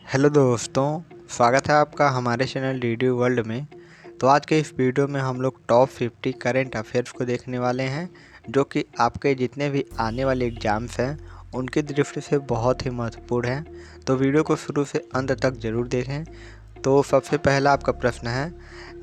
Hello दोस्तों, स्वागत है आपका हमारे चैनल डीडी वर्ल्ड में। तो आज के इस वीडियो में हम लोग टॉप 50 करंट अफेयर्स को देखने वाले हैं, जो कि आपके जितने भी आने वाले एग्ज़ाम्स हैं उनकी दृष्टि से बहुत ही महत्वपूर्ण हैं। तो वीडियो को शुरू से अंत तक ज़रूर देखें। तो सबसे पहला आपका प्रश्न है,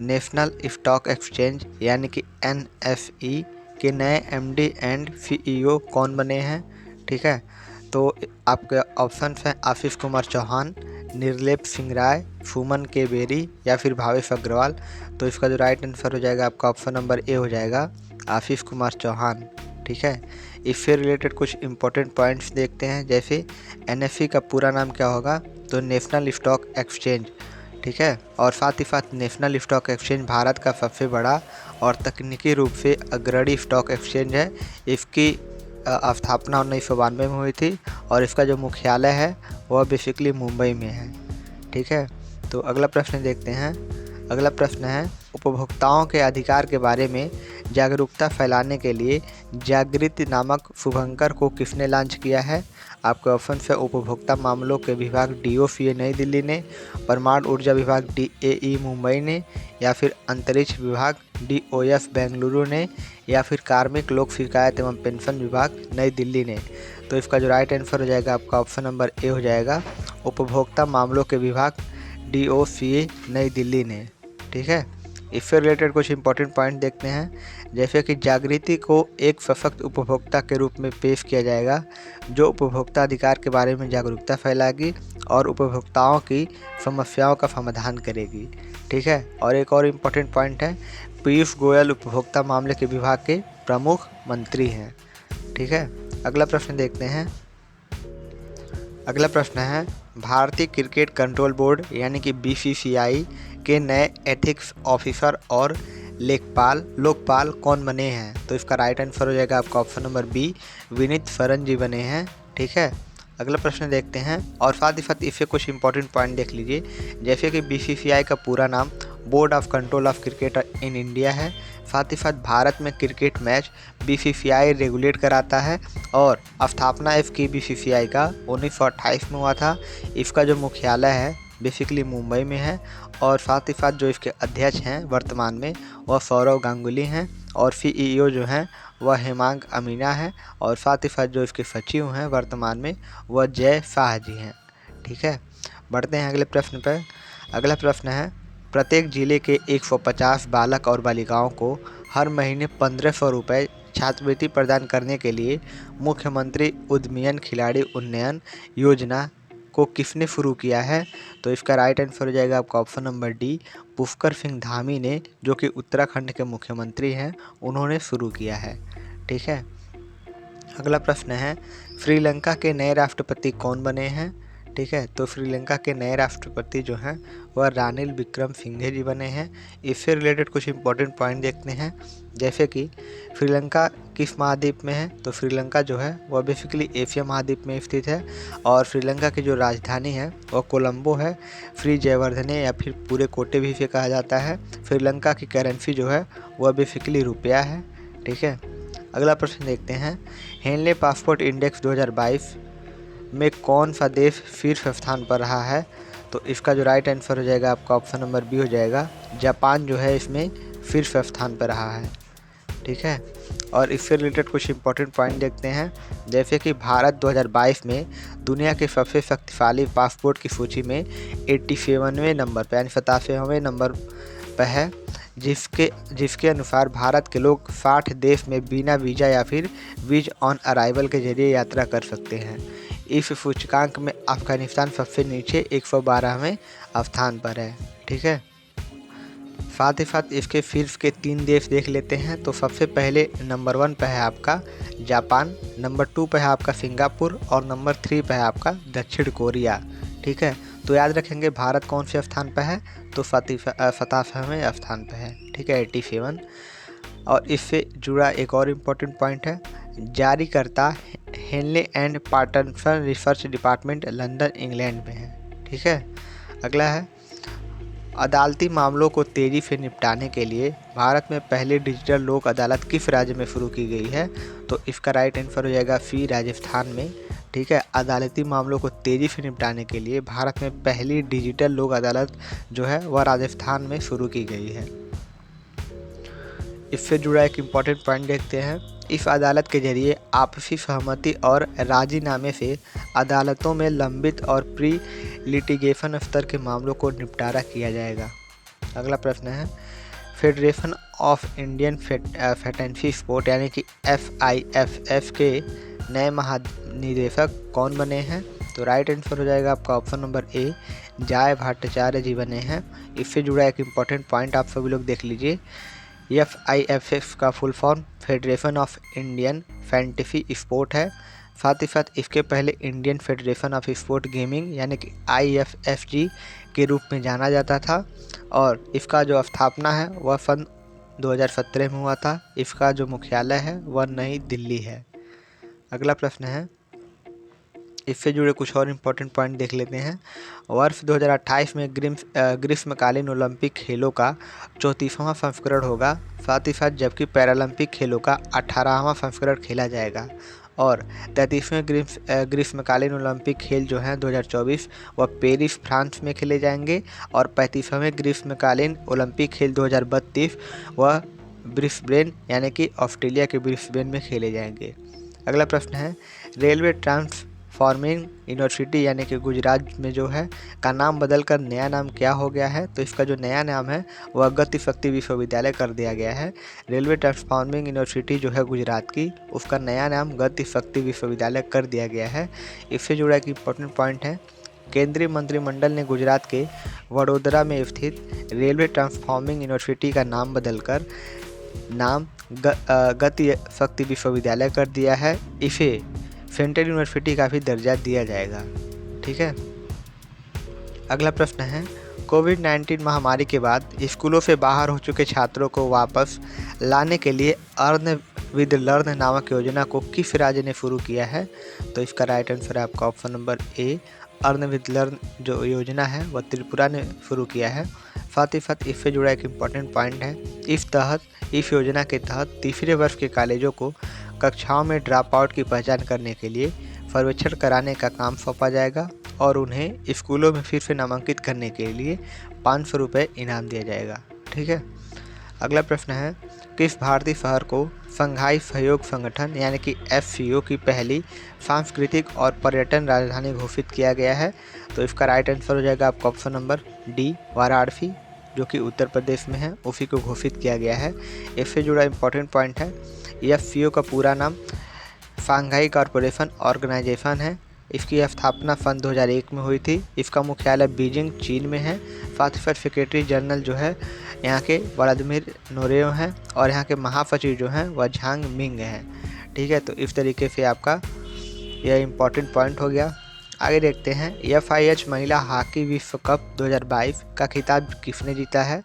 नेशनल स्टॉक एक्सचेंज यानी कि NSE के नए MD एंड CEO कौन बने हैं? ठीक है, तो आपके ऑप्शन हैं आशीष कुमार चौहान, निर्लेप सिंह राय, सुमन के बेरी या फिर भावेश अग्रवाल। तो इसका जो राइट आंसर हो जाएगा आपका ऑप्शन नंबर ए हो जाएगा, आशीष कुमार चौहान। ठीक है, इससे रिलेटेड कुछ इंपॉर्टेंट पॉइंट्स देखते हैं। जैसे NSE का पूरा नाम क्या होगा? तो नेशनल स्टॉक एक्सचेंज। ठीक है, और साथ ही साथ नेशनल स्टॉक एक्सचेंज भारत का सबसे बड़ा और तकनीकी रूप से अग्रणी स्टॉक एक्सचेंज है। इसकी स्थापना 1992 में हुई थी और इसका जो मुख्यालय है वह बेसिकली मुंबई में है। ठीक है, तो अगला प्रश्न देखते हैं। अगला प्रश्न है, उपभोक्ताओं के अधिकार के बारे में जागरूकता फैलाने के लिए जागृति नामक शुभंकर को किसने लॉन्च किया है? आपके ऑप्शन है उपभोक्ता मामलों के विभाग DOCA नई दिल्ली ने, परमाणु ऊर्जा विभाग DAE मुंबई ने, या फिर अंतरिक्ष विभाग DOF बेंगलुरु ने, या फिर कार्मिक लोक शिकायत एवं पेंशन विभाग नई दिल्ली ने। तो इसका जो राइट आंसर हो जाएगा आपका ऑप्शन नंबर ए हो जाएगा, उपभोक्ता मामलों के विभाग DOCA नई दिल्ली ने। ठीक है, इससे रिलेटेड कुछ इंपॉर्टेंट पॉइंट देखते हैं। जैसे कि जागृति को एक सशक्त उपभोक्ता के रूप में पेश किया जाएगा, जो उपभोक्ता अधिकार के बारे में जागरूकता फैलाएगी और उपभोक्ताओं की समस्याओं का समाधान करेगी। ठीक है, और एक और इम्पॉर्टेंट पॉइंट है, पीयूष गोयल उपभोक्ता मामले के विभाग के प्रमुख मंत्री हैं। ठीक है, अगला प्रश्न देखते हैं। अगला प्रश्न है, भारतीय क्रिकेट कंट्रोल बोर्ड यानी कि BCCI के नए एथिक्स ऑफिसर और लोकपाल कौन बने हैं? तो इसका राइट आंसर हो जाएगा आपका option number B, Vineet Saran ji बने हैं। ठीक है, अगला प्रश्न देखते हैं और साथ ही साथ इससे कुछ इंपॉर्टेंट पॉइंट देख लीजिए। जैसे कि BCCI का पूरा नाम board of control of cricket in India है। साथ ही साथ भारत में क्रिकेट मैच BCCI रेगुलेट कराता है और स्थापना इसकी BCCI का 1928 में हुआ था। इसका जो मुख्यालय है बेसिकली मुंबई में है और साथ ही साथ जो इसके अध्यक्ष हैं वर्तमान में वह सौरव गांगुली हैं और CEO जो हैं वह हेमांग अमीना है और साथ ही साथ जो इसके सचिव हैं वर्तमान में वह जय शाह जी हैं। ठीक है, बढ़ते हैं अगले प्रश्न पर। अगला प्रश्न है, प्रत्येक जिले के 150 बालक और बालिकाओं को हर महीने 1500 रुपये छात्रवृत्ति प्रदान करने के लिए मुख्यमंत्री उद्यमियन खिलाड़ी उन्नयन योजना को किसने शुरू किया है? तो इसका राइट आंसर हो जाएगा आपका option number D, Pushkar Singh Dhami ने, जो कि उत्तराखंड के मुख्यमंत्री हैं, उन्होंने शुरू किया है। ठीक है, अगला प्रश्न है, श्रीलंका के नए राष्ट्रपति कौन बने हैं? ठीक है, तो श्रीलंका के नए राष्ट्रपति जो हैं वह रानिल विक्रमसिंघे जी बने हैं। इससे रिलेटेड कुछ इंपॉर्टेंट पॉइंट देखते हैं। जैसे कि श्रीलंका किस महाद्वीप में है? तो श्रीलंका जो है वह बेसिकली एशिया महाद्वीप में स्थित है और श्रीलंका की जो राजधानी है वह कोलंबो है। श्री जयवर्धने या फिर पूरे कोटे भी इसे कहा जाता है। श्रीलंका की करेंसी जो है वह बेसिकली रुपया है। ठीक है, अगला प्रश्न देखते हैं, हेनले पासपोर्ट इंडेक्स 2022 में कौन सा देश शीर्ष स्थान पर रहा है? तो इसका जो राइट आंसर हो जाएगा आपका ऑप्शन नंबर बी हो जाएगा, जापान जो है इसमें शीर्ष स्थान पर रहा है। ठीक है, और इससे रिलेटेड कुछ इंपॉर्टेंट पॉइंट देखते हैं। जैसे कि भारत 2022 में दुनिया के सबसे शक्तिशाली पासपोर्ट की सूची में 87वें नंबर पर यानी 87वें नंबर पर है, जिसके अनुसार भारत के लोग 60 देश में बिना वीज़ा या फिर वीज ऑन अराइवल के जरिए यात्रा कर सकते हैं। इस सूचकांक में अफगानिस्तान सबसे नीचे 112वें स्थान पर है। ठीक है, साथ ही साथ इसके शीर्ष के 3 देश देख लेते हैं। तो सबसे पहले नंबर 1 पे है आपका जापान, नंबर 2 पे है आपका सिंगापुर और नंबर 3 पे है आपका दक्षिण कोरिया। ठीक है, तो याद रखेंगे भारत कौन से स्थान पे है? तो 87वें स्थान पे है। ठीक है, 87। और इससे जुड़ा एक और इम्पोर्टेंट पॉइंट है, जारीकर्ता Henley and partner research department London England में है। ठीक है, अगला है, अदालती मामलों को तेज़ी से निपटाने के लिए भारत में पहली डिजिटल लोक अदालत किस राज्य में शुरू की गई है? तो इसका राइट आंसर हो जाएगा सी, राजस्थान में। ठीक है, अदालती मामलों को तेज़ी से निपटाने के लिए भारत में पहली डिजिटल लोक अदालत जो है वह राजस्थान में शुरू की गई है। इससे जुड़ा एक इम्पॉर्टेंट पॉइंट देखते हैं। इस अदालत के जरिए आपसी सहमति और राजीनामे से अदालतों में लंबित और प्री लिटिगेशन स्तर के मामलों को निपटारा किया जाएगा। अगला प्रश्न है, federation of Indian fantasy sport यानी कि FIFF के नए महानिदेशक कौन बने हैं? तो राइट आंसर हो जाएगा आपका ऑप्शन नंबर ए, जय भट्टाचार्य जी बने हैं। इससे जुड़ा एक इम्पॉर्टेंट पॉइंट आप सभी लोग देख लीजिए। FIFF का full form federation of Indian fantasy sport है। साथ ही साथ इसके पहले Indian federation of sport gaming यानी कि IFFG के रूप में जाना जाता था और इसका जो स्थापना है वह सन 2017 में हुआ था। इसका जो मुख्यालय है वह नई दिल्ली है। अगला प्रश्न है, इससे जुड़े कुछ और इम्पोर्टेंट पॉइंट देख लेते हैं। वर्ष 2028 में ग्रीष्मकालीन ओलंपिक खेलों का 34वां संस्करण होगा। साथ ही साथ जबकि पैरालंपिक खेलों का 18वां संस्करण खेला जाएगा और 33वें ग्रीष्मकालीन ओलंपिक खेल जो हैं 2024 वह पेरिस फ्रांस में खेले जाएंगे और 35वें ग्रीष्मकालीन ओलंपिक खेल 2032 वह ब्रिस्बेन यानी कि ऑस्ट्रेलिया के ब्रिस्बेन में खेले जाएंगे। अगला प्रश्न है, रेलवे ट्रांसफॉर्मिंग यूनिवर्सिटी यानी कि गुजरात में जो है का नाम बदलकर नया नाम क्या हो गया है? तो इसका जो नया नाम है वह गति शक्ति विश्वविद्यालय कर दिया गया है। रेलवे ट्रांसफॉर्मिंग यूनिवर्सिटी जो है गुजरात की, उसका नया नाम गति शक्ति विश्वविद्यालय कर दिया गया है। इससे जुड़ा एक इम्पोर्टेंट पॉइंट है, केंद्रीय मंत्रिमंडल ने गुजरात के वडोदरा में स्थित रेलवे ट्रांसफॉर्मिंग यूनिवर्सिटी का नाम बदलकर नाम गति शक्ति विश्वविद्यालय कर दिया है। इसे सेंट्रल यूनिवर्सिटी का भी दर्जा दिया जाएगा। ठीक है। अगला प्रश्न है, कोविड-19 महामारी के बाद स्कूलों से बाहर हो चुके छात्रों को वापस लाने के लिए अर्न विद लर्न नामक योजना को किस राज्य ने शुरू किया है? तो इसका राइट आंसर है आपका option number A, earn with learn जो योजना है वह त्रिपुरा ने शुरू किया है। साथ ही साथ इससे जुड़ा एक इम्पॉर्टेंट पॉइंट है, इस योजना के तहत तीसरे वर्ष के कॉलेजों को कक्षाओं में ड्रॉप आउट की पहचान करने के लिए सर्वेक्षण कराने का काम सौंपा जाएगा और उन्हें स्कूलों में फिर से नामांकित करने के लिए 500 रुपये इनाम दिया जाएगा। ठीक है। अगला प्रश्न है, किस भारतीय शहर को शंघाई सहयोग संगठन यानी कि SCO की पहली सांस्कृतिक और पर्यटन राजधानी घोषित किया गया है? तो इसका राइट आंसर हो जाएगा आपका ऑप्शन नंबर डी, वाराणसी जो कि उत्तर प्रदेश में है, उसी को घोषित किया गया है। इससे जुड़ा इम्पोर्टेंट पॉइंट है, SCO का पूरा नाम शंघाई कॉरपोरेशन ऑर्गेनाइजेशन है। इसकी स्थापना सन 2001 में हुई थी। इसका मुख्यालय बीजिंग चीन में है। साथ ही साथ सेक्रेटरी जनरल जो है यहाँ के व्लादिमीर नोरेव हैं और यहाँ के महासचिव जो हैं वह झांग मिंग हैं। ठीक है, तो इस तरीके से आपका यह इम्पोर्टेंट पॉइंट हो गया। आगे देखते हैं, FIH महिला हॉकी विश्व कप 2022 का खिताब किसने जीता है?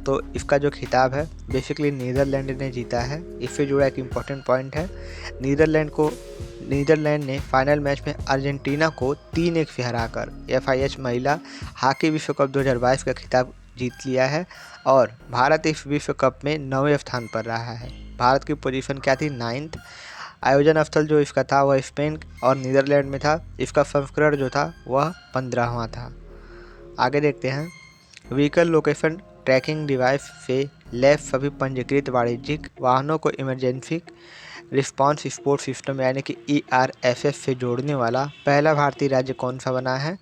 तो इसका जो खिताब है बेसिकली नीदरलैंड ने जीता है। इससे जुड़ा एक इम्पॉर्टेंट पॉइंट है, नीदरलैंड ने फाइनल मैच में अर्जेंटीना को 3-1 से हराकर FIH महिला हॉकी विश्व कप 2022 का खिताब जीत लिया है और भारत इस विश्व कप में 9वें स्थान पर रहा है। भारत की पोजीशन क्या थी? 9th। आयोजन स्थल जो इसका था वह स्पेन और नीदरलैंड में था। इसका संस्करण जो था वह 15वां था। आगे देखते हैं, व्हीकल लोकेशन ट्रैकिंग डिवाइस से लैस सभी पंजीकृत वाणिज्यिक वाहनों को इमरजेंसी रिस्पांस सपोर्ट सिस्टम यानी कि ERSS से जोड़ने वाला पहला भारतीय राज्य कौन सा बना है?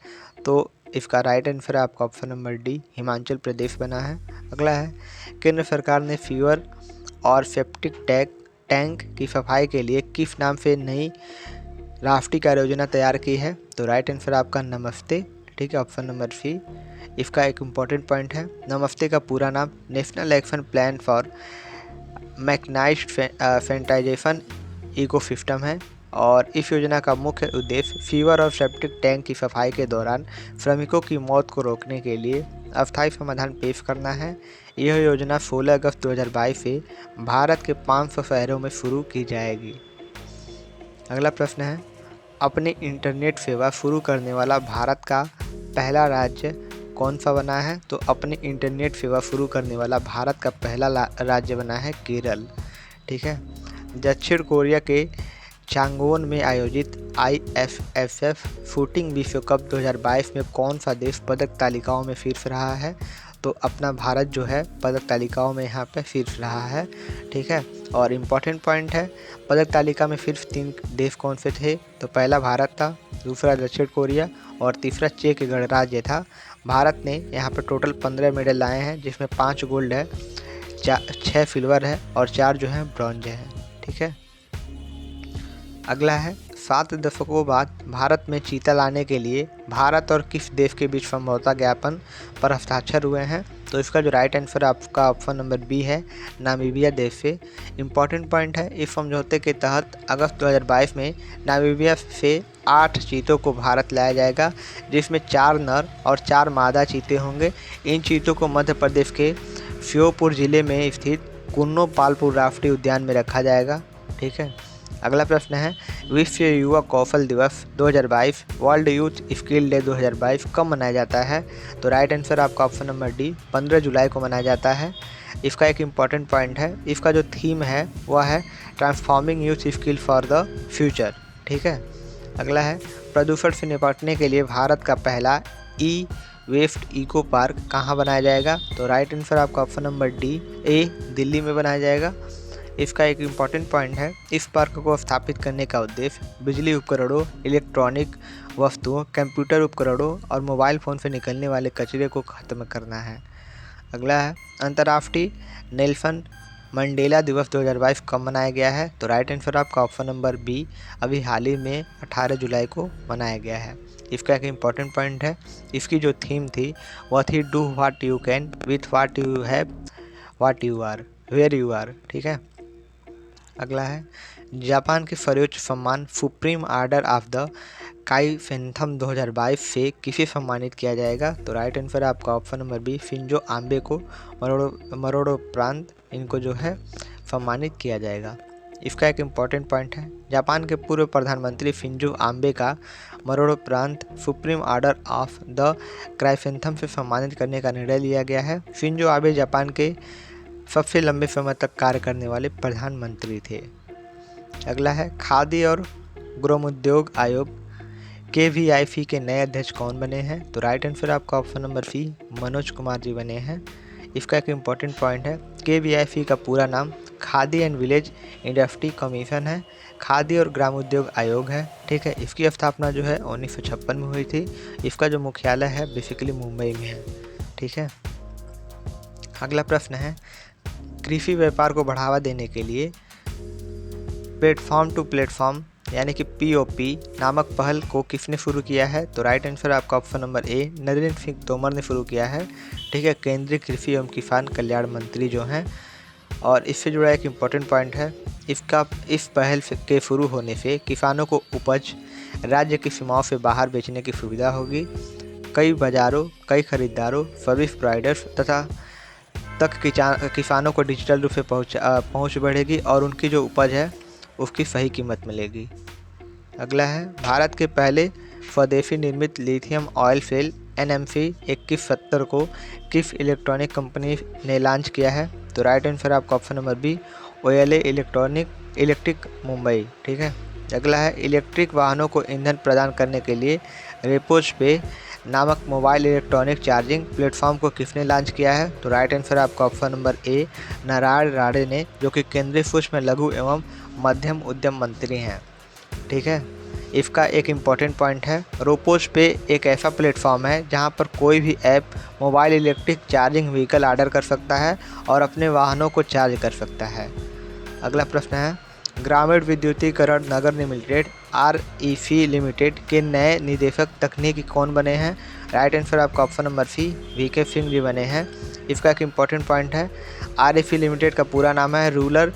तो इसका राइट आंसर है आपका option number D, Himachal Pradesh बना है। अगला है, केंद्र सरकार ने सीवर और सेप्टिक टैंक की सफाई के लिए किस नाम से नई राष्ट्रीय कार्य योजना तैयार की है? तो राइट आंसर आपका नमस्ते। ठीक है, ऑप्शन नंबर सी। इसका एक इम्पॉर्टेंट पॉइंट है, नमस्ते का पूरा नाम national action plan for mechanised sanitation ecosystem है और इस योजना का मुख्य उद्देश्य सीवर और सेप्टिक टैंक की सफाई के दौरान श्रमिकों की मौत को रोकने के लिए अस्थायी समाधान पेश करना है। यह योजना 16 अगस्त 2022 से भारत के 500 शहरों में शुरू की जाएगी। अगला प्रश्न है, अपनी इंटरनेट सेवा शुरू करने वाला भारत का पहला राज्य कौन सा बना है? तो अपनी इंटरनेट सेवा शुरू करने वाला भारत का पहला राज्य बना है केरल। ठीक है। दक्षिण कोरिया के चांगवोन में आयोजित IFFF शूटिंग विश्व कप 2022 में कौन सा देश पदक तालिकाओं में शीर्ष रहा है? तो अपना भारत जो है पदक तालिकाओं में यहाँ पे शीर्ष रहा है। ठीक है, और इम्पॉर्टेंट पॉइंट है, पदक तालिका में सिर्फ 3 देश कौन से थे? तो पहला भारत था, दूसरा दक्षिण कोरिया और तीसरा चेक गणराज्य था। भारत ने यहाँ पे टोटल 15 मेडल लाए हैं, जिसमें 5 गोल्ड है, 6 सिल्वर है और 4 जो है ब्रॉन्ज है। ठीक है, अगला है 7 दशकों बाद भारत में चीता लाने के लिए भारत और किस देश के बीच समझौता ज्ञापन पर हस्ताक्षर हुए हैं? तो इसका जो राइट आंसर आपका ऑप्शन नंबर बी है, नामीबिया देश से। इम्पॉर्टेंट पॉइंट है, इस समझौते के तहत अगस्त 2022 में नामीबिया से 8 चीतों को भारत लाया जाएगा, जिसमें 4 नर और 4 मादा चीते होंगे। इन चीतों को मध्य प्रदेश के श्योपुर जिले में स्थित कुन्नो पालपुर राष्ट्रीय उद्यान में रखा जाएगा। ठीक है, अगला प्रश्न है, विश्व युवा कौशल दिवस 2022 वर्ल्ड यूथ स्किल डे 2022 कब मनाया जाता है? तो राइट आंसर आपका ऑप्शन नंबर डी, 15 जुलाई को मनाया जाता है। इसका एक इम्पॉर्टेंट पॉइंट है, इसका जो थीम है वह है transforming youth skill for the future. ठीक है, अगला है, प्रदूषण से निपटने के लिए भारत का पहला ई वेस्ट इको पार्क कहाँ बनाया जाएगा? तो राइट आंसर आपका option number D A, Delhi में बनाया जाएगा। इसका एक इम्पॉर्टेंट पॉइंट है, इस पार्क को स्थापित करने का उद्देश्य बिजली उपकरणों, इलेक्ट्रॉनिक वस्तुओं, कंप्यूटर उपकरणों और मोबाइल फ़ोन से निकलने वाले कचरे को खत्म करना है। अगला है, अंतर्राष्ट्रीय नेल्सन मंडेला दिवस 2022 कब मनाया गया है? तो राइट आंसर आपका ऑप्शन नंबर बी, अभी हाल ही में 18 जुलाई को मनाया गया है। इसका एक इम्पॉर्टेंट पॉइंट है, इसकी जो थीम थी वह थी do what you can with what you have what you are where you are. ठीक है, अगला है, जापान के सर्वोच्च सम्मान supreme order of the chrysanthemum 2022 से किसे सम्मानित किया जाएगा? तो राइट आंसर आपका option number B, Shinzo Abe को मरणोपरांत इनको जो है सम्मानित किया जाएगा। इसका एक इम्पॉर्टेंट पॉइंट है, जापान के पूर्व प्रधानमंत्री शिंजो आबे का मरणोपरांत सुप्रीम ऑर्डर ऑफ द काइफेंथम से सम्मानित करने का निर्णय लिया गया है। शिंजो आबे जापान के सबसे लंबे समय तक कार्य करने वाले प्रधानमंत्री थे। अगला है, खादी और ग्रामोद्योग आयोग KVIC के नए अध्यक्ष कौन बने हैं? तो राइट आंसर आपका option number C, Manoj Kumar ji बने हैं। इसका एक इम्पॉर्टेंट पॉइंट है, KVIC का पूरा नाम khadi and village industry commission है, खादी और ग्रामोद्योग आयोग है। ठीक है, इसकी स्थापना जो है 1956 में हुई थी। इसका जो मुख्यालय है बेसिकली मुंबई में है। ठीक है, अगला प्रश्न है, कृषि व्यापार को बढ़ावा देने के लिए प्लेटफॉर्म टू प्लेटफॉर्म यानी कि POP नामक पहल को किसने शुरू किया है? तो राइट आंसर आपका ऑप्शन नंबर ए, नरेंद्र सिंह तोमर ने शुरू किया है। ठीक है, केंद्रीय कृषि एवं किसान कल्याण मंत्री जो हैं। और इससे जुड़ा एक इम्पॉर्टेंट पॉइंट है, इस पहल के शुरू होने से किसानों को उपज राज्य की सीमाओं से बाहर बेचने की सुविधा होगी। कई बाज़ारों, कई खरीदारों, सर्विस प्रोवाइडर्स तक किसानों को डिजिटल रूप से पहुँच बढ़ेगी और उनकी जो उपज है उसकी सही कीमत मिलेगी। अगला है, भारत के पहले स्वदेशी निर्मित लिथियम ऑयल सेल NMC 2170 को किस इलेक्ट्रॉनिक कंपनी ने लॉन्च किया है? तो राइट आंसर आपका option number B, OLA electric Mumbai. ठीक है, अगला है, इलेक्ट्रिक वाहनों को ईंधन प्रदान करने के लिए रेपोज पे नामक मोबाइल इलेक्ट्रॉनिक चार्जिंग प्लेटफॉर्म को किसने लॉन्च किया है? तो राइट आंसर आपका ऑप्शन नंबर ए, नारायण राणे ने, जो कि केंद्रीय सूक्ष्म लघु एवं मध्यम उद्यम मंत्री हैं। ठीक है, इसका एक इम्पॉर्टेंट पॉइंट है, रोपोज पे एक ऐसा प्लेटफॉर्म है जहां पर कोई भी app mobile electric charging vehicle order कर सकता है और अपने वाहनों को चार्ज कर सकता है। अगला प्रश्न है, ग्रामीण विद्युतीकरण नगर लिमिटेड REC लिमिटेड के नए निदेशक तकनीकी कौन बने हैं? राइट आंसर आपका option number C, VK Singh ji बने हैं। इसका एक इम्पॉर्टेंट पॉइंट है, REC लिमिटेड का पूरा नाम है रूरल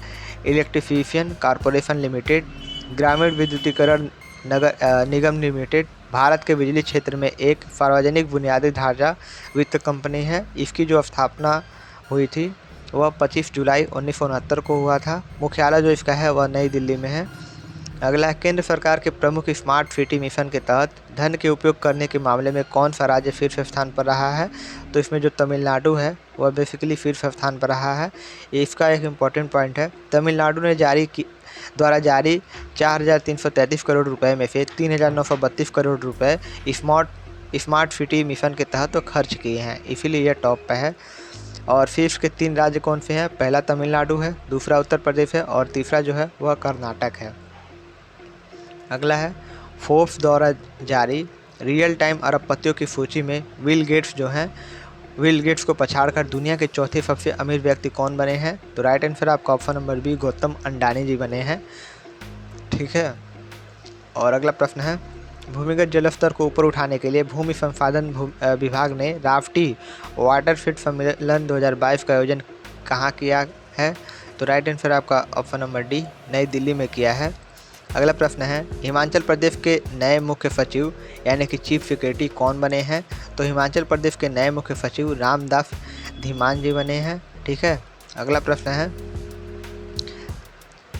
इलेक्ट्रिफिकेशन कॉरपोरेशन लिमिटेड। ग्रामीण विद्युतीकरण निगम लिमिटेड भारत के बिजली क्षेत्र में एक सार्वजनिक बुनियादी ढांचा वित्त कंपनी है। इसकी जो स्थापना हुई थी वह 25 जुलाई 1969 को हुआ था। मुख्यालय जो इसका है वह नई दिल्ली में है। अगला है, केंद्र सरकार के प्रमुख स्मार्ट सिटी मिशन के तहत धन के उपयोग करने के मामले में कौन सा राज्य शीर्ष स्थान पर रहा है? तो इसमें जो तमिलनाडु है वह बेसिकली शीर्ष स्थान पर रहा है। इसका एक इम्पॉर्टेंट पॉइंट है, तमिलनाडु ने जारी द्वारा जारी 4,333 करोड़ रुपए में से 3,932 करोड़ रुपए स्मार्ट सिटी मिशन के तहत तो खर्च किए हैं, इसीलिए यह टॉप पे है। और शीर्ष के 3 राज्य कौन से हैं? पहला तमिलनाडु है, दूसरा उत्तर प्रदेश है और तीसरा जो है वह कर्नाटक है। अगला है फोर्ब्स द्वारा जारी रियल टाइम अरबपतियों की सूची में बिल गेट्स को पछाड़कर दुनिया के चौथे सबसे अमीर व्यक्ति कौन बने हैं? तो राइट आंसर आपका ऑप्शन नंबर बी, गौतम अंडानी जी बने हैं। ठीक है। और अगला प्रश्न है, भूमिगत जल स्तर को ऊपर उठाने के लिए भूमि संसाधन विभाग ने राफ्टी वाटरफील्ड सम्मेलन 2022 का आयोजन कहाँ किया है? तो राइट आंसर आपका ऑप्शन नंबर डी, नई दिल्ली में किया है। अगला प्रश्न है, हिमाचल प्रदेश के नए मुख्य सचिव यानी कि चीफ सेक्रेटरी कौन बने हैं? तो हिमाचल प्रदेश के नए मुख्य सचिव रामदास धीमान जी बने हैं। ठीक है। अगला प्रश्न है,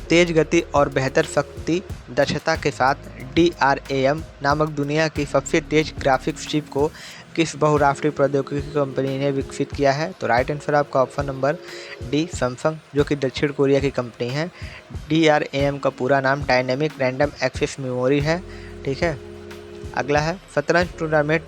तेज गति और बेहतर शक्ति दक्षता के साथ DRAM नामक दुनिया की सबसे तेज ग्राफिक्स चिप को किस बहुराष्ट्रीय प्रौद्योगिकी कंपनी ने विकसित किया है? तो राइट आंसर आपका ऑप्शन नंबर डी, सैमसंग, जो कि दक्षिण कोरिया की कंपनी है। DRAM का पूरा नाम डायनेमिक रैंडम एक्सेस मेमोरी है। ठीक है। अगला है, शतरंज टूर्नामेंट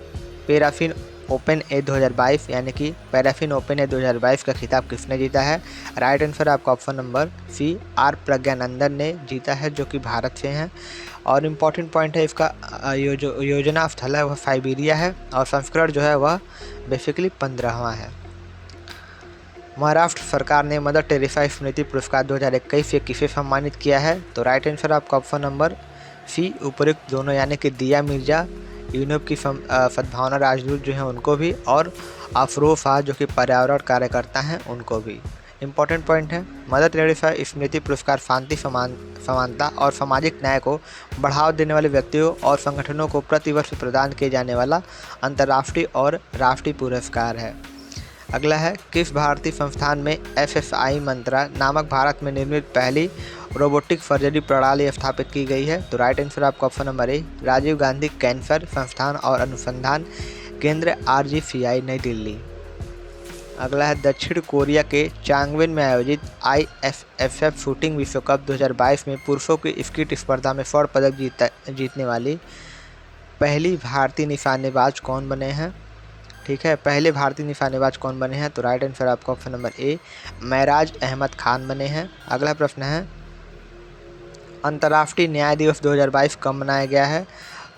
पैराफिन ओपन ए 2022 यानी कि पैराफिन ओपन ए 2022 का खिताब किसने जीता है? राइट आंसर आपका option number C, R Praggnanandhaa ने जीता है, जो कि भारत से हैं। और इम्पॉर्टेंट पॉइंट है, इसका योजना स्थल है वह साइबेरिया है और संस्करण जो है वह बेसिकली 15वां है। महाराष्ट्र सरकार ने मदर टेरेसा स्मृति पुरस्कार 2021 से किसे सम्मानित किया है? तो राइट आंसर आपका ऑप्शन नंबर सी, उपयुक्त दोनों यानी कि दिया मिर्जा यूनिप की सद्भावना राजदूत जो हैं उनको भी, और अफरोज शाह जो कि पर्यावरण कार्यकर्ता हैं उनको भी। इम्पॉर्टेंट पॉइंट है, मदर टेरेसा स्मृति पुरस्कार शांति, समानता और सामाजिक न्याय को बढ़ावा देने वाले व्यक्तियों और संगठनों को प्रतिवर्ष प्रदान किए जाने वाला अंतर्राष्ट्रीय और राष्ट्रीय पुरस्कार है। अगला है, किस भारतीय संस्थान में FSI मंत्रा नामक भारत में निर्मित पहली रोबोटिक सर्जरी प्रणाली स्थापित की गई है? तो राइट आंसर आपका option number A, Rajiv Gandhi cancer संस्थान और अनुसंधान केंद्र RGCI नई दिल्ली। अगला है, दक्षिण कोरिया के चांगवेन में आयोजित IFFF शूटिंग विश्व कप 2022 में पुरुषों की स्कीट स्पर्धा में स्वर्ण पदक जीतने वाली पहली भारतीय निशानेबाज कौन बने हैं? ठीक है, पहले भारतीय निशानेबाज कौन बने हैं? तो राइट आंसर आपका ऑप्शन नंबर ए, महराज अहमद खान बने हैं। अगला प्रश्न है, अंतर्राष्ट्रीय न्याय दिवस 2022 कब मनाया गया है?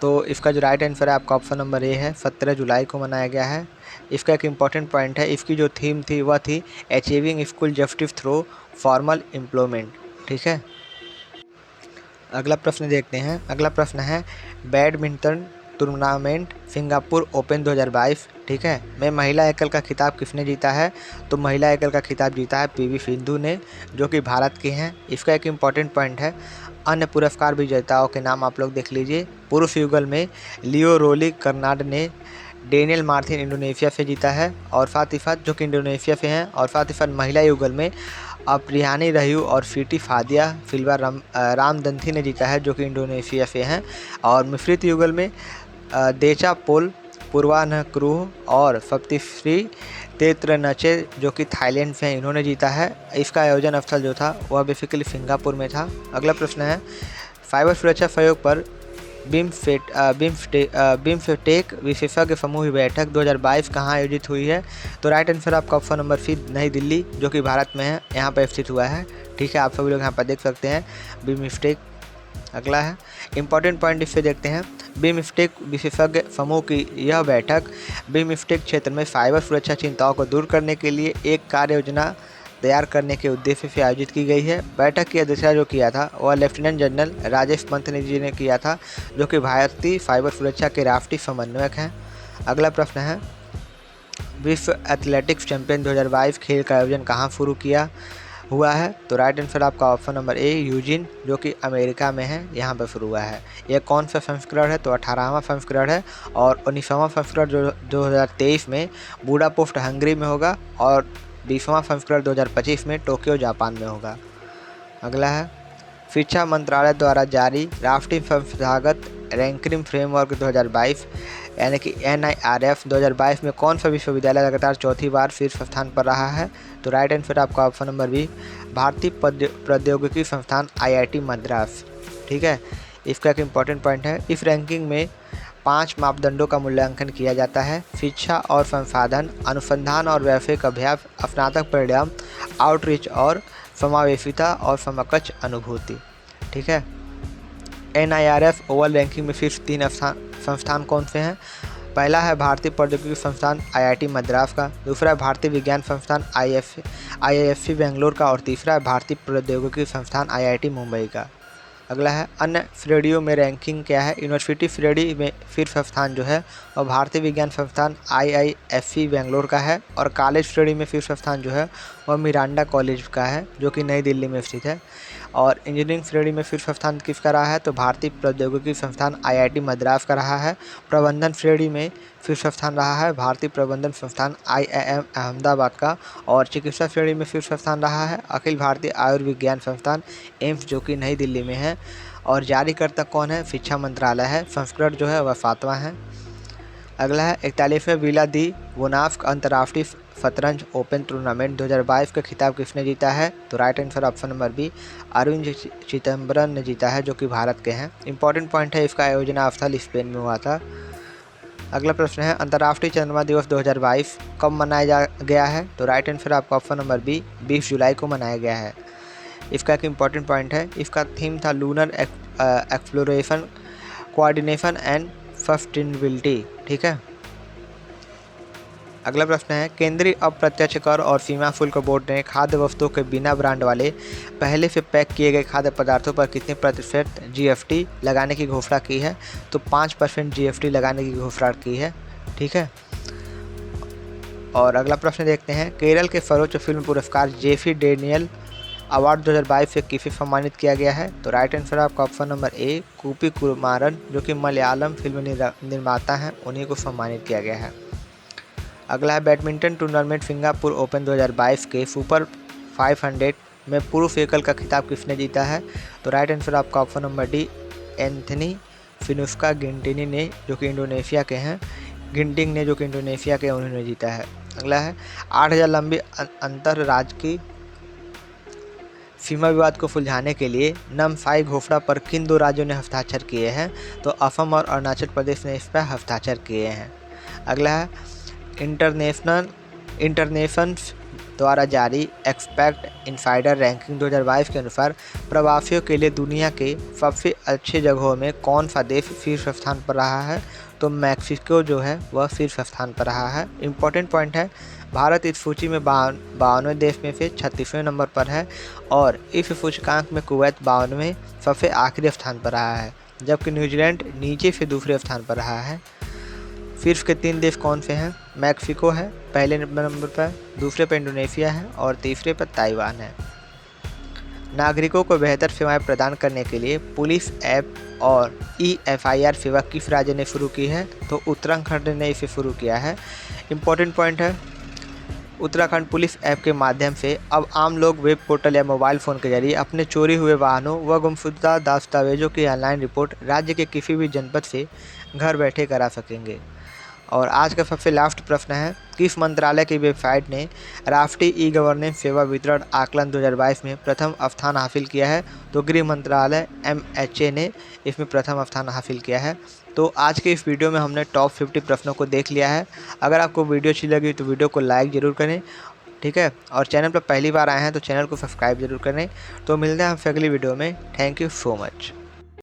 तो इसका जो राइट आंसर है आपका ऑप्शन नंबर ए है, 17 जुलाई को मनाया गया है। इसका एक इम्पॉर्टेंट पॉइंट है, इसकी जो थीम थी वह थी achieving school justice through formal employment. ठीक है। अगला प्रश्न देखते हैं। अगला प्रश्न है, बैडमिंटन टूर्नामेंट सिंगापुर ओपन 2022 ठीक है में महिला एकल का खिताब किसने जीता है? तो महिला एकल का खिताब जीता है PV सिंधु ने, जो कि भारत की हैं। इसका एक इम्पॉर्टेंट पॉइंट है, अन्य पुरस्कार विजेताओं के नाम आप लोग देख लीजिए। पुरुष युगल में लियो रोली कर्नाड ने डेनियल मार्टिन इंडोनेशिया से जीता है और साथ ही साथ जो कि इंडोनेशिया से हैं, और साथ ही साथ महिला युगल में अप्रियानी रहू और सिटी फादिया सिल्वा रामदंथी ने जीता है, जो कि इंडोनेशिया से हैं। और मिश्रित युगल में देचा पोल पूर्वानक्रूह और सप्तिश्री तेत्रनचे जो कि थाईलैंड से हैं, इन्होंने जीता है। इसका आयोजन स्थल जो था वह बेसिकली सिंगापुर में था। अगला प्रश्न है, साइबर सुरक्षा सहयोग पर बिम्स्टेक विशेषज्ञ समूह की बैठक 2022 कहाँ आयोजित हुई है? तो राइट आंसर आपका ऑप्शन नंबर सी, नई दिल्ली, जो कि भारत में है, यहाँ पर स्थित हुआ है। ठीक है, आप सभी लोग यहाँ पर देख सकते हैं बिम्स्टेक। अगला है, इंपॉर्टेंट पॉइंट इससे देखते हैं। बिम्स्टेक विशेषज्ञ समूह की यह बैठक बिम्स्टेक क्षेत्र में साइबर सुरक्षा चिंताओं को दूर करने के लिए एक कार्य योजना तैयार करने के उद्देश्य से आयोजित की गई है। बैठक की अध्यक्षता जो किया था वह लेफ्टिनेंट जनरल राजेश मंथनी जी ने किया था, जो कि भारतीय साइबर सुरक्षा के राष्ट्रीय समन्वयक हैं। अगला प्रश्न है, विश्व एथलेटिक्स चैंपियन 2022 खेल का आयोजन कहाँ शुरू किया हुआ है? तो राइट आंसर आपका ऑप्शन नंबर ए, यूजिन, जो कि अमेरिका में है, यहाँ पर शुरू हुआ है। यह कौन सा संस्करण है? तो 18वां संस्करण है। और 19वां संस्करण जो 2023 में बुडापेस्ट हंगरी में होगा और 20वां संस्करण 2025 में टोक्यो जापान में होगा। अगला है, शिक्षा मंत्रालय द्वारा जारी राष्ट्रीय संस्थागत रैंकिंग फ्रेमवर्क 2022 यानी कि NIRF 2022 में कौन सा विश्वविद्यालय लगातार चौथी बार शीर्ष स्थान पर रहा है? तो राइट आंसर आपका ऑप्शन नंबर बी, भारतीय प्रौद्योगिकी संस्थान IIT मद्रास। ठीक है, इसका एक इम्पॉर्टेंट पॉइंट है, इस रैंकिंग में 5 मापदंडों का मूल्यांकन किया जाता है: शिक्षा और संसाधन, अनुसंधान और व्यावसायिक अभ्यास, स्नातक परिणाम, आउटरीच और समावेशिता और समकक्ष अनुभूति। ठीक है, NIRF ओवल रैंकिंग में शीर्ष 3 संस्थान कौन से हैं? पहला है भारतीय प्रौद्योगिकी संस्थान IIT मद्रास का, दूसरा है भारतीय विज्ञान संस्थान IISc बेंगलोर का और तीसरा है भारतीय प्रौद्योगिकी संस्थान IIT मुंबई का। अगला है अन्य श्रेणियों में रैंकिंग क्या है? यूनिवर्सिटी श्रेणी में शीर्ष स्थान जो है और भारतीय विज्ञान संस्थान IISc बेंगलोर का है, और कॉलेज श्रेणी में शीर्ष स्थान जो है वह मिरांडा कॉलेज का है जो कि नई दिल्ली में स्थित है। और इंजीनियरिंग श्रेणी में शीर्ष स्थान किसका रहा है? तो भारतीय प्रौद्योगिकी संस्थान IIT मद्रास का रहा है। प्रबंधन श्रेणी में शीर्ष स्थान रहा है भारतीय प्रबंधन संस्थान IIM अहमदाबाद का, और चिकित्सा श्रेणी में शीर्ष स्थान रहा है अखिल भारतीय आयुर्विज्ञान संस्थान एम्स जो कि नई दिल्ली में है। और जारीकर्ता कौन है? शिक्षा मंत्रालय है। संस्करण जो है वह 7वां है। अगला है 41वें विला दी वोनाफ अंतर्राष्ट्रीय शतरंज ओपन टूर्नामेंट 2022 का खिताब किसने जीता है? तो right answer option number B, Arvind Chidambaram ने जीता है जो कि भारत के हैं। इंपॉर्टेंट पॉइंट है, इसका आयोजना स्थल स्पेन में हुआ था। अगला प्रश्न है अंतर्राष्ट्रीय चंद्रमा दिवस 2022 कब मनाया गया है? तो राइट आंसर आपका ऑप्शन नंबर बी, 20 जुलाई को मनाया गया है। इसका एक इम्पॉर्टेंट पॉइंट है, इसका थीम था lunar exploration, coordination and sustainability. ठीक है, अगला प्रश्न है केंद्रीय अप्रत्यक्ष कर और सीमा शुल्क बोर्ड ने खाद्य वस्तुओं के बिना ब्रांड वाले पहले से पैक किए गए खाद्य पदार्थों पर कितने प्रतिशत GST लगाने की घोषणा की है? तो 5% GST लगाने की घोषणा की है। ठीक है, और अगला प्रश्न देखते हैं केरल के सर्वोच्च फिल्म पुरस्कार JC डेनियल अवार्ड 2022 से किसे सम्मानित किया गया है? तो राइट आंसर आपका ऑप्शन नंबर ए, कूपी कुमारन जो कि मलयालम फिल्म निर्माता हैं, उन्हीं को सम्मानित किया गया है। अगला है बैडमिंटन टूर्नामेंट सिंगापुर ओपन 2022 के सुपर 500 में पुरुष एकल का खिताब किसने जीता है? तो राइट आंसर आपका option number D, Anthony Sinisuka Ginting ने जो कि इंडोनेशिया के हैं, उन्होंने जीता है। अगला है 8000 लंबी अंतर्राज्यीय सीमा विवाद को सुलझाने के लिए नामसाई घोषणा पर किन 2 राज्यों ने हस्ताक्षर किए हैं? तो असम और अरुणाचल प्रदेश ने इस पर हस्ताक्षर किए हैं। अगला है इंटरनेशंस द्वारा जारी एक्सपेक्ट इनसाइडर रैंकिंग 2022 के अनुसार प्रवासियों के लिए दुनिया के सबसे अच्छे जगहों में कौन सा देश शीर्ष स्थान पर रहा है? तो मैक्सिको जो है वह शीर्ष स्थान पर रहा है। इम्पोर्टेंट पॉइंट है, भारत इस सूची में 52वें देश में से 36वें नंबर पर है, और इस सूचकांक में कुवैत 52वें सबसे आखिरी स्थान पर रहा है, जबकि न्यूजीलैंड नीचे से दूसरे स्थान पर रहा है। शीर्ष के 3 देश कौन से हैं? मैक्सिको है पहले नंबर पर, दूसरे पर इंडोनेशिया है और तीसरे पर ताइवान है। नागरिकों को बेहतर सेवाएं प्रदान करने के लिए पुलिस ऐप और eFIR सेवा किस राज्य ने शुरू की है? तो उत्तराखंड ने इसे शुरू किया है। इम्पोर्टेंट पॉइंट है, उत्तराखंड पुलिस ऐप के माध्यम से अब आम लोग वेब पोर्टल या मोबाइल फ़ोन के जरिए अपने चोरी हुए वाहनों व गुमशुदा दस्तावेजों की ऑनलाइन रिपोर्ट राज्य के किसी भी जनपद से घर बैठे करा सकेंगे। और आज का सबसे लास्ट प्रश्न है, किस मंत्रालय की वेबसाइट ने राष्ट्रीय ई-गवर्नेंस सेवा वितरण आकलन 2022 में प्रथम स्थान हासिल किया है? तो गृह मंत्रालय MHA ने इसमें प्रथम स्थान हासिल किया है। तो आज के इस वीडियो में हमने टॉप 50 प्रश्नों को देख लिया है। अगर आपको वीडियो अच्छी लगी तो वीडियो को लाइक ज़रूर करें। ठीक है, और चैनल पर पहली बार आए हैं तो चैनल को सब्सक्राइब जरूर करें। तो मिलते हैं आपसे अगली वीडियो में। Thank you so much.